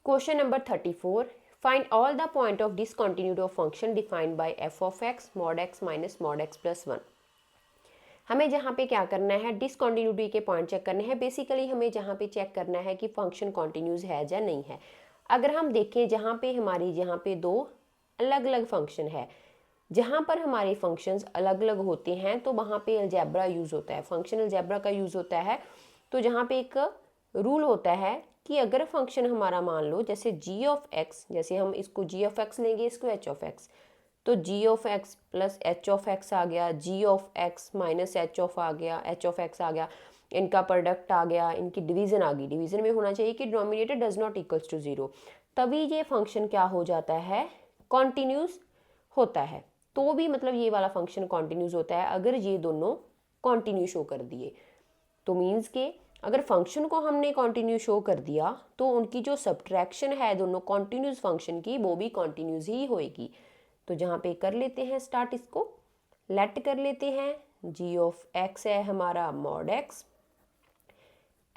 Question number 34, find all the point of discontinuity of function defined by F of x mod x minus mod x plus 1। हमें जहाँ पे क्या करना है, discontinuity के point check करने हैं। बेसिकली हमें जहाँ पे चेक करना है कि फंक्शन कॉन्टिन्यूस है या नहीं है। अगर हम देखें जहाँ पे दो अलग अलग फंक्शन है, जहाँ पर हमारे फंक्शंस अलग अलग होते हैं तो वहाँ पे अलजेब्रा यूज़ होता है, फंक्शन अलजेब्रा का यूज़ होता है। तो जहाँ पे एक रूल होता है कि अगर फंक्शन हमारा मान लो जैसे जी ऑफ एक्स, जैसे हम इसको जी ऑफ एक्स लेंगे, इसको एच ऑफ एक्स, तो g of x plus h of x आ गया, g of x minus h of x आ गया, इनका प्रोडक्ट आ गया, इनकी डिवीज़न आ गई। डिवीज़न में होना चाहिए कि denominator does not equals to zero, तभी ये फंक्शन क्या हो जाता है, कॉन्टिन्यूस होता है। तो भी मतलब ये वाला फंक्शन कॉन्टिन्यूस होता है अगर ये दोनों कॉन्टिन्यू शो कर दिए। तो मीन्स के अगर फंक्शन को हमने कॉन्टिन्यू शो कर दिया तो उनकी जो सब्ट्रैक्शन है दोनों कॉन्टिन्यूस फंक्शन की, वो भी कॉन्टिन्यूस ही होएगी। तो जहाँ पे कर लेते हैं स्टार्ट, इसको लेट कर लेते हैं। जी ऑफ एक्स है हमारा mod x,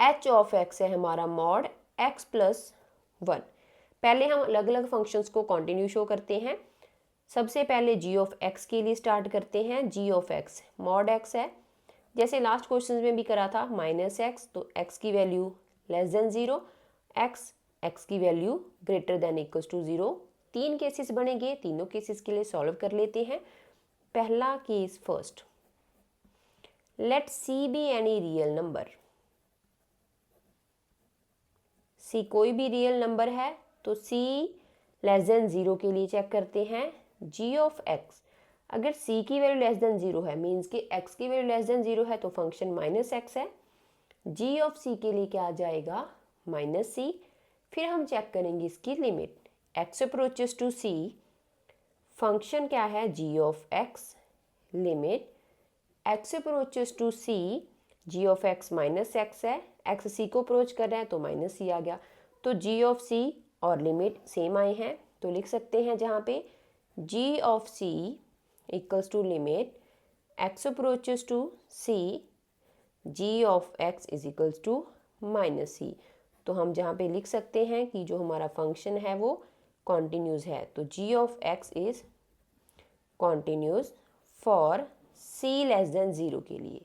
H of x है हमारा मॉड एक्स प्लस 1। पहले हम अलग अलग फंक्शंस को कॉन्टिन्यू शो करते हैं। सबसे पहले जी ऑफ एक्स के लिए स्टार्ट करते हैं। G of x mod x है, जैसे लास्ट क्वेश्चन में भी करा था, माइनस एक्स, तो एक्स की value less than zero, x की value greater than equals to zero. 3 cases बनेंगे, तीनों केसेस के लिए सॉल्व कर लेते हैं। पहला case first, late c be any real number. सी कोई भी रियल नंबर है तो सी लेस देन ज़ीरो के लिए चेक करते हैं। जी ऑफ एक्स, अगर c की वैल्यू लेस देन ज़ीरो है, मीन्स कि x की वैल्यू लेस देन ज़ीरो है, तो फंक्शन माइनस एक्स है। g ऑफ c के लिए क्या आ जाएगा, माइनस सी। फिर हम चेक करेंगे इसकी limit, x approaches to c, function क्या है g of x, limit x approaches to c, g of x minus x है, x c को अप्रोच कर रहा है तो माइनस सी आ गया। तो g ऑफ c और लिमिट सेम आए हैं, तो लिख सकते हैं जहाँ पे g of c equals to limit x approaches to c, g of x is equals to minus c. तो हम जहाँ पे लिख सकते हैं कि जो हमारा फंक्शन है वो कॉन्टिन्यूस है। तो g of x is continuous for c less than zero के लिए।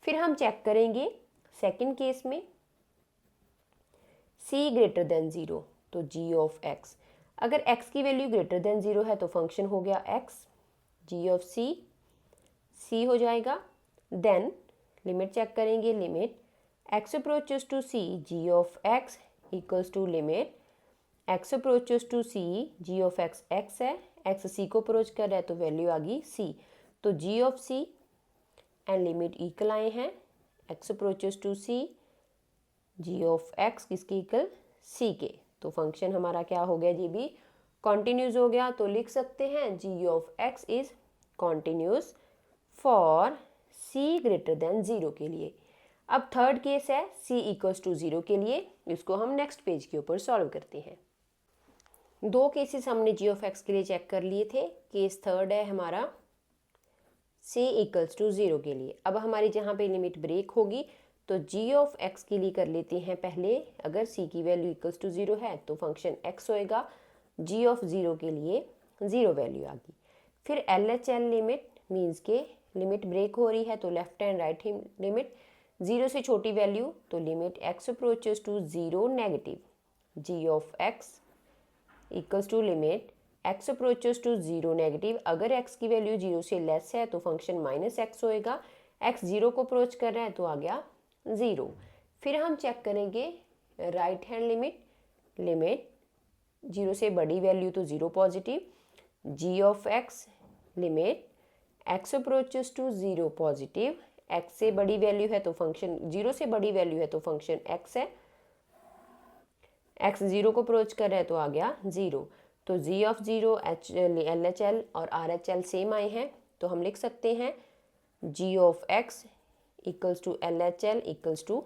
फिर हम चेक करेंगे सेकंड केस में, c ग्रेटर देन ज़ीरो, तो g ऑफ x, अगर x की वैल्यू ग्रेटर देन ज़ीरो है तो फंक्शन हो गया x, g ऑफ c हो जाएगा। देन लिमिट चेक करेंगे, limit x approaches to c, g of x equals to limit x approaches to c, g of x x है, x c को approach कर रहा है तो वैल्यू आ गई c। तो g of c and limit equal आए हैं, x approaches to c, g of x किसके इक्वल, c के। तो फंक्शन हमारा क्या हो गया, ये भी कॉन्टिन्यूस हो गया। तो लिख सकते हैं g of x is continuous for c greater than zero के लिए। अब थर्ड केस है c इक्वल्स टू ज़ीरो के लिए, इसको हम नेक्स्ट पेज के ऊपर सॉल्व करते हैं। दो केसेस हमने g ऑफ x के लिए चेक कर लिए थे। केस थर्ड है हमारा c इक्वल्स टू ज़ीरो के लिए। अब हमारी जहाँ पे लिमिट ब्रेक होगी तो g ऑफ x के लिए कर लेते हैं पहले, अगर c की वैल्यू इक्वल्स टू ज़ीरो है तो फंक्शन x होएगा, g ऑफ ज़ीरो के लिए ज़ीरो वैल्यू आ गई। फिर LHL लिमिट, मीन्स के लिमिट ब्रेक हो रही है तो left and right limit, zero से छोटी वैल्यू तो limit x approaches to zero negative, g of x equals to limit x approaches to zero negative, अगर x की वैल्यू जीरो से लेस है तो फंक्शन माइनस एक्स होएगा, x ज़ीरो को अप्रोच कर रहा है तो आ गया ज़ीरो। फिर हम चेक करेंगे right hand limit, limit zero से बड़ी वैल्यू तो zero positive, g of x limit x approaches to zero positive, x से बड़ी वैल्यू है तो फंक्शन, जीरो से बड़ी वैल्यू है तो फंक्शन x है, x ज़ीरो को अप्रोच कर रहा है तो आ गया ज़ीरो। तो g ऑफ ज़ीरो, LHL और RHL सेम आए हैं, तो हम लिख सकते हैं g of x equals to LHL equals to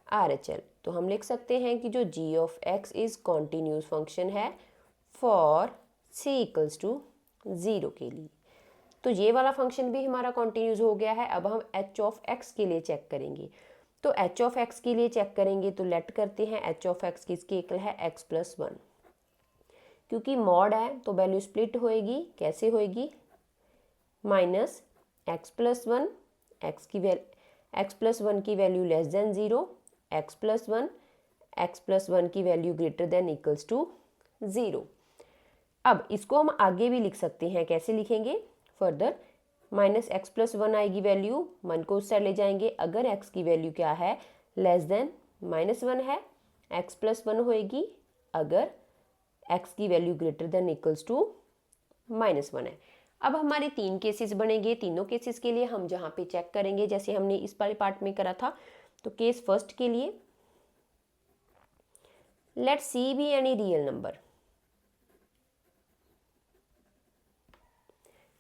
RHL। तो हम लिख सकते हैं कि जो g of x is continuous function है for c equals to zero के लिए। तो ये वाला फंक्शन भी हमारा कॉन्टिन्यूस हो गया है। अब हम h ऑफ x के लिए चेक करेंगे। तो एच ऑफ एक्स के लिए चेक करेंगे तो लेट करते हैं एच ऑफ एक्स किसके इक्वल है एक्स प्लस वन, क्योंकि मॉड है तो वैल्यू स्प्लिट होएगी, कैसे होएगी, minus x plus one, x plus one की value less than zero, x plus one की value greater than equals to zero. अब इसको हम आगे भी लिख सकते हैं, कैसे लिखेंगे, further minus x plus one आएगी वैल्यू, वन को उस साइड ले जाएंगे, अगर एक्स की वैल्यू क्या है लेस देन माइनस वन है, एक्स प्लस वन होएगी, अगर एक्स की value greater than equals to minus one है। अब हमारे तीन केसेस बनेंगे, तीनों केसेस के लिए हम जहाँ पे चेक करेंगे जैसे हमने इस वाले पार्ट में करा था, तो केस फर्स्ट के लिए let c be any real number,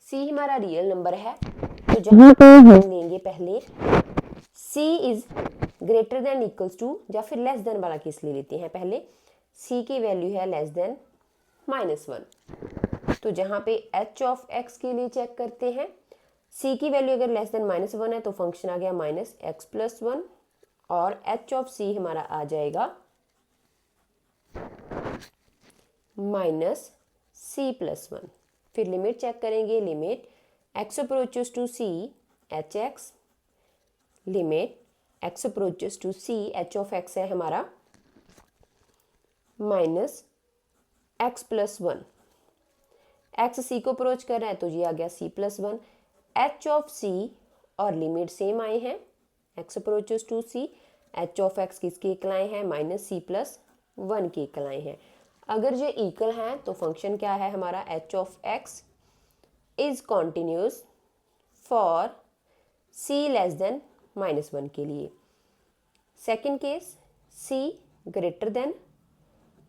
c हमारा रियल नंबर है, तो जहाँ पे हम लेंगे पहले c is greater than equals to, या फिर लेस देन वाला केस ले लेते हैं पहले, सी की वैल्यू है लेस देन माइनस वन, तो जहाँ पे एच ऑफ एक्स के लिए चेक करते हैं, सी की वैल्यू अगर लेस देन माइनस वन है तो फंक्शन आ गया माइनस एक्स प्लस वन, और एच ऑफ सी हमारा आ जाएगा माइनस सी प्लस वन। फिर लिमिट चेक करेंगे, limit x approaches to c h x, limit x approaches to c h of x है हमारा minus x plus one, x c को approach कर रहा है तो ये आ गया c plus one, h of c और लिमिट सेम आए हैं, x approaches to c, h of x किसके इक्वल आए हैं माइनस सी प्लस वन के इक्वल आए हैं। अगर ये इक्वल हैं तो फंक्शन क्या है हमारा h of x is continuous for c less than minus one के लिए। Second case c greater than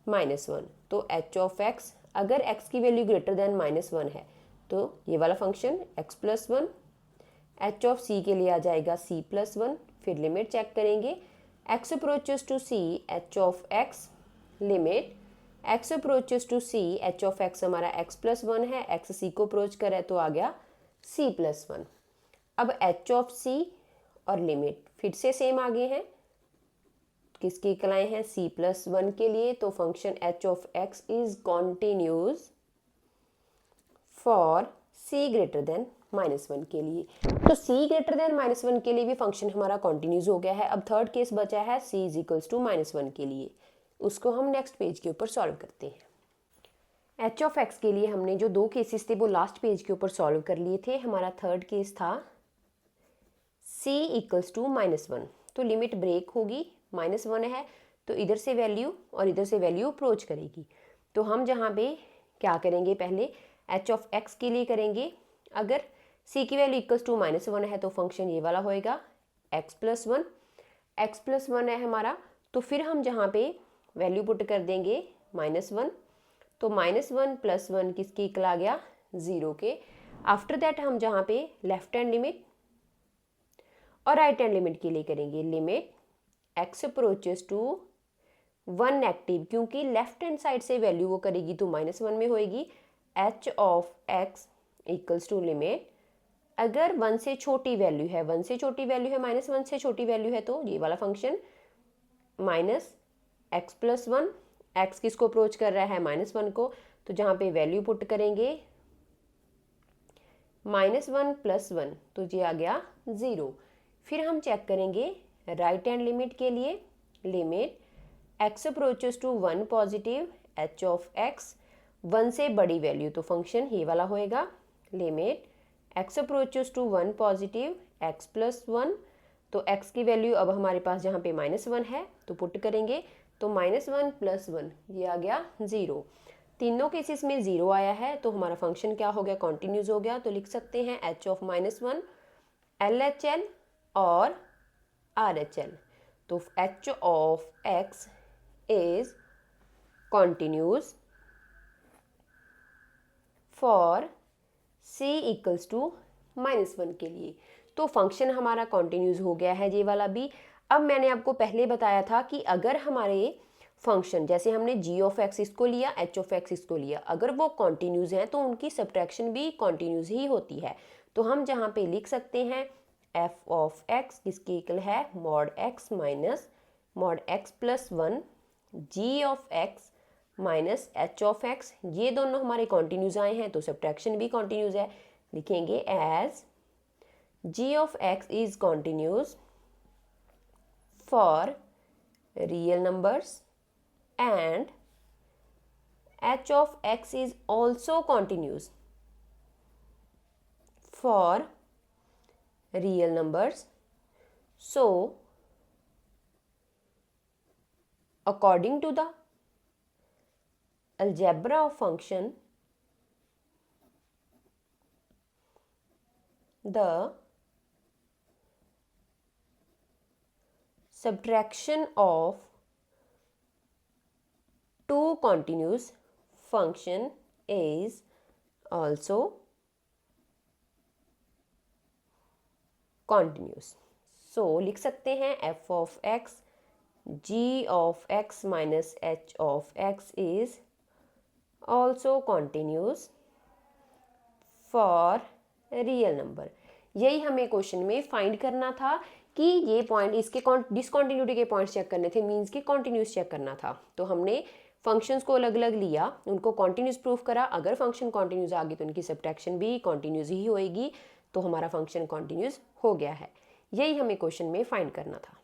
minus one, तो एच ऑफ एक्स अगर x की value greater than minus one है तो ये वाला function x plus one, h of c के लिए आ जाएगा c प्लस वन। फिर लिमिट चेक करेंगे, x approaches to c h of x, limit x approaches to c h of x हमारा x प्लस वन है, x c को approach करे तो आ गया c प्लस वन। अब एच ऑफ c और लिमिट फिर से सेम आगे हैं, किसके इक्वल आए हैं c प्लस वन के लिए, तो function h of x is continuous for c greater than minus one के लिए। तो c greater than minus one के लिए भी फंक्शन हमारा कॉन्टिन्यूस हो गया है। अब थर्ड केस बचा है c is equals to minus one के लिए, उसको हम नेक्स्ट पेज के ऊपर सॉल्व करते हैं। h ऑफ x के लिए हमने जो दो केसेस थे वो लास्ट पेज के ऊपर सॉल्व कर लिए थे। हमारा थर्ड केस था c equals to minus one, तो लिमिट ब्रेक होगी, माइनस वन है तो इधर से वैल्यू और इधर से वैल्यू अप्रोच करेगी, तो हम जहाँ पे क्या करेंगे पहले एच ऑफ एक्स के लिए करेंगे, अगर c की value equals to minus one है तो फंक्शन ये वाला होएगा x प्लस वन है हमारा, तो फिर हम जहाँ पे वैल्यू पुट कर देंगे माइनस वन, तो माइनस वन प्लस वन किसकी इक्वल आ गया ज़ीरो के। आफ्टर दैट हम जहाँ पे लेफ्ट हैंड लिमिट और राइट हैंड लिमिट के लिए करेंगे, limit x approaches to one negative, क्योंकि लेफ्ट हैंड साइड से वैल्यू वो करेगी तो माइनस वन में होएगी, h of x equals to limit अगर वन से छोटी वैल्यू है, वन से छोटी वैल्यू है माइनस वन से छोटी वैल्यू है तो ये वाला function minus x plus one, x किसको अप्रोच कर रहा है माइनस वन को, तो जहाँ पे वैल्यू पुट करेंगे माइनस वन प्लस वन तो ये आ गया ज़ीरो। फिर हम चेक करेंगे राइट हैंड लिमिट के लिए, limit x approaches to one positive h of x, one से बड़ी वैल्यू तो फंक्शन ये वाला होएगा, limit x approaches to one positive x plus one, तो x की वैल्यू अब हमारे पास जहाँ पे माइनस वन है तो पुट करेंगे, तो माइनस वन प्लस वन ये आ गया ज़ीरो। तीनों केसेस में ज़ीरो आया है तो हमारा फंक्शन क्या हो गया कॉन्टिन्यूस हो गया, तो लिख सकते हैं h of minus one LHL और RHL, तो h of x is continuous for c equals to minus one के लिए, तो फंक्शन हमारा कॉन्टिन्यूस हो गया है ये वाला भी। अब मैंने आपको पहले बताया था कि अगर हमारे फंक्शन जैसे हमने g ऑफ x इसको लिया, h ऑफ x इसको लिया, अगर वो कॉन्टिन्यूस हैं तो उनकी सब्ट्रैक्शन भी कॉन्टिन्यूस ही होती है, तो हम जहाँ पे लिख सकते हैं एफ ऑफ एक्स किसके इक्वल है mod x minus mod x plus 1 g of x minus h of x. ये दोनों हमारे कॉन्टिन्यूज आए हैं तो सब्ट्रैक्शन भी कॉन्टिन्यूज है, लिखेंगे as g of x is continuous for real numbers and h of x is also continuous for real numbers. So according to the algebra of function, the subtraction of two continuous function is also continuous. So लिख सकते हैं f of x g of x minus h of x is also continuous for real number. यही हमें question में find करना था कि ये पॉइंट इसके डिसकॉन्टिन्यूटी के पॉइंट्स चेक करने थे, मीन्स के कॉन्टिन्यूस चेक करना था। तो हमने फंक्शंस को अलग अलग लिया, उनको कॉन्टिन्यूस प्रूफ करा। अगर फंक्शन कॉन्टिन्यूस आ गई तो उनकी सब्ट्रैक्शन भी कॉन्टिन्यूस ही होएगी, तो हमारा फंक्शन कॉन्टिन्यूस हो गया है। यही हमें क्वेश्चन में फाइंड करना था।